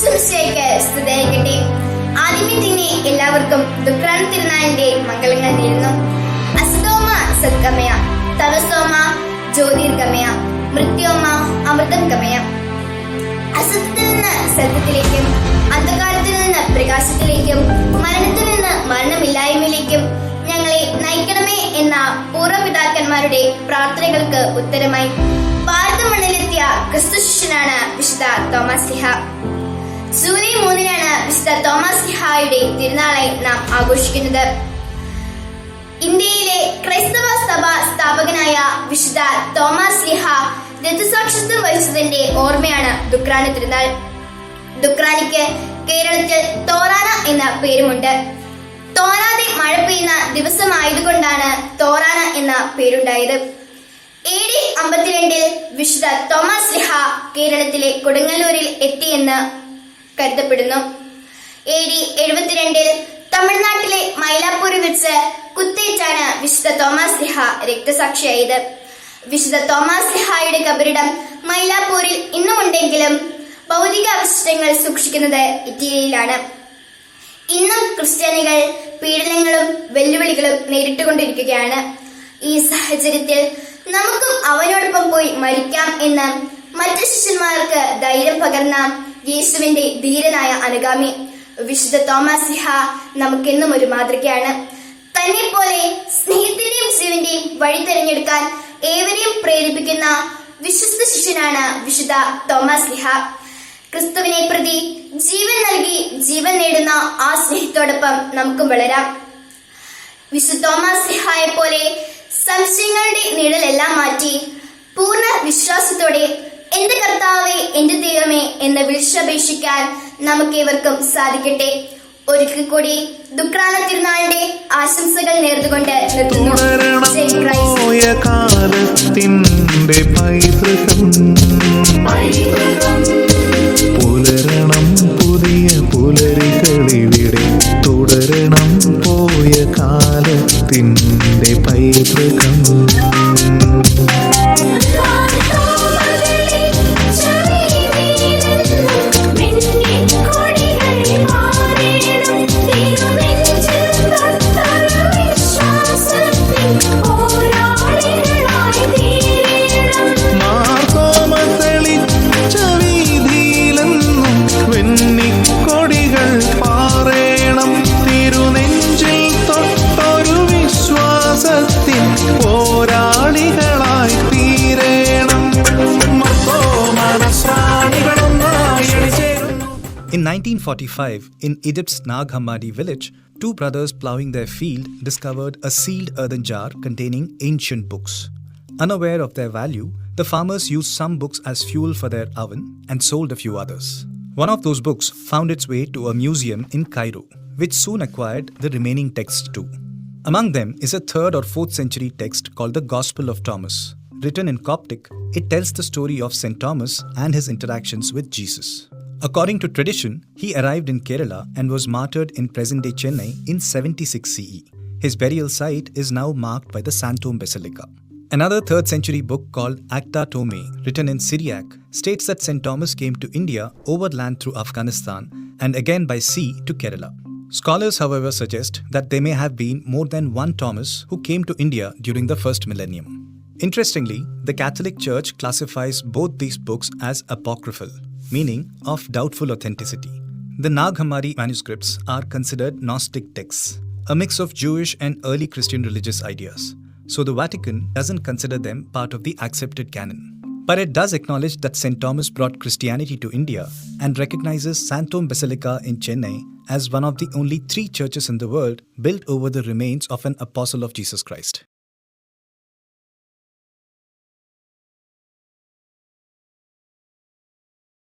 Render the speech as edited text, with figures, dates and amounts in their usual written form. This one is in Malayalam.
ഈശ്വമിശിഹായ്ക്ക് സ്തുതിയായിരിക്കട്ടെ. ആദ്യമേ തന്നെ എല്ലാവർക്കും ദുഃഖാന തിരുനാളിന്റെ മംഗളങ്ങൾ നേരുന്നു. അസതോമ സദ്ഗമയ, തമസോമ ജ്യോതിർഗമയ, മൃത്യോമ അമൃതം ഗമയ. അസത്യത്തിൽ നിന്ന് സത്യത്തിലേക്കും അന്ധകാരത്തിൽ നിന്ന് പ്രകാശത്തിലേക്കും മരണത്തിൽ നിന്ന് മരണമില്ലായ്മയിലേക്കും ഞങ്ങളെ നയിക്കണമേ എന്ന പൂർവ്വപിതാക്കന്മാരുടെ പ്രാർത്ഥനകൾക്ക് ഉത്തരമായി ഭാരത മണ്ണിലെത്തിയ ക്രിസ്തു ശിഷ്യനാണ് വിശുദ്ധ തോമസ് ലീഹ. ജൂലൈ 3-നാണ് വിശുദ്ധ തോമസ് ലീഹായുടെ തിരുനാളായി നാം ആഘോഷിക്കുന്നത്. ഇന്ത്യയിലെ ക്രൈസ്തവ സഭ സ്ഥാപകനായ വിശുദ്ധ തോമസ് ലീഹ രക്തസാക്ഷിത്വം വഹിച്ചതിന്റെ ഓർമ്മയാണ് ദുഃഖാന തിരുനാൾ. ദുഃഖാനയ്ക്ക് കേരളത്തിൽ തോറാന എന്ന പേരുമുണ്ട്. തോരാതെ മഴ പെയ്യുന്ന ദിവസമായതുകൊണ്ടാണ് തോറാന എന്ന പേരുണ്ടായത്. AD 52 വിശുദ്ധ തോമസ് ലീഹ കേരളത്തിലെ കൊടുങ്ങല്ലൂരിൽ എത്തിയെന്ന് കരുതപ്പെടുന്നു. AD 72 തമിഴ്നാട്ടിലെ മൈലാപ്പൂരിൽ വെച്ച് കുത്തേറ്റാണ് വിശുദ്ധ തോമസ് ലീഹ രക്തസാക്ഷിയായത്. വിശുദ്ധ തോമസ് ലീഹായുടെ കബറിടം മൈലാപ്പൂരിൽ ഇന്നുമുണ്ടെങ്കിലും ഭൗതിക അവശിഷ്ടങ്ങൾ സൂക്ഷിക്കുന്നത് ഇറ്റലിയിലാണ്. ഇന്നും ക്രിസ്ത്യാനികൾ പീഡനങ്ങളും വെല്ലുവിളികളും നേരിട്ടുകൊണ്ടിരിക്കുകയാണ്. ഈ സാഹചര്യത്തിൽ നമുക്കും അവനോടൊപ്പം പോയി മരിക്കാം എന്ന് മറ്റു ശിഷ്യന്മാർക്ക് ധൈര്യം പകർന്ന യേശുവിന്റെ ധീരനായ അനുഗാമി വിശുദ്ധ തോമസ് ലീഹ നമുക്കെന്നും ഒരു മാതൃകയാണ്. തന്നെ പോലെ സ്നേഹത്തിന്റെയും ജീവന്റെയും വഴി തിരഞ്ഞെടുക്കാൻ ഏവരെയും പ്രേരിപ്പിക്കുന്ന വിശ്വസ്ത ശിഷ്യനാണ് വിശുദ്ധ തോമസ് ലീഹ. ക്രിസ്തുവിനെ പ്രതി ജീവൻ നൽകി ജീവൻ നേടുന്ന ആ സ്നേഹത്തോടൊപ്പം നമുക്കും വളരാം. വിശുദ്ധ തോമസ് ലീഹയെ പോലെ സംശയങ്ങളുടെ നിഴലെല്ലാം മാറ്റി പൂർണ്ണ വിശ്വാസത്തോടെ എന്റെ കർത്താവേ, എന്റെ ദൈവമേ എന്ന് വിളിച്ചപേക്ഷിക്കാൻ നമുക്കേവർക്കും സാധിക്കട്ടെ. ഒരിക്കൽ കൂടി ദുഃഖാന തിരുനാളിന്റെ ആശംസകൾ നേർന്നുകൊണ്ട് നിർത്തുന്നു. പുലരണം പുതിയ പുലരികളിവിടെ തുടരണം പോയ കാലത്തിൻ്റെ പൈതൃകം. In 1945, in Egypt's Nag Hammadi village, two brothers ploughing their field discovered a sealed earthen jar containing ancient books. Unaware of their value, the farmers used some books as fuel for their oven and sold a few others. One of those books found its way to a museum in Cairo, which soon acquired the remaining texts too. Among them is a 3rd or 4th century text called the Gospel of Thomas. Written in Coptic, it tells the story of St. Thomas and his interactions with Jesus. According to tradition, he arrived in Kerala and was martyred in present-day Chennai in 76 CE. His burial site is now marked by the Santom Basilica. Another 3rd century book called Acta Tome, written in Syriac, states that St. Thomas came to India overland through Afghanistan and again by sea to Kerala. Scholars, however, suggest that there may have been more than one Thomas who came to India during the first millennium. Interestingly, the Catholic Church classifies both these books as apocryphal, meaning of doubtful authenticity. The Nag Hammadi manuscripts are considered Gnostic texts, a mix of Jewish and early Christian religious ideas. So the Vatican doesn't consider them part of the accepted canon. But it does acknowledge that St. Thomas brought Christianity to India and recognizes Santom Basilica in Chennai as one of the only 3 churches in the world built over the remains of an apostle of Jesus Christ.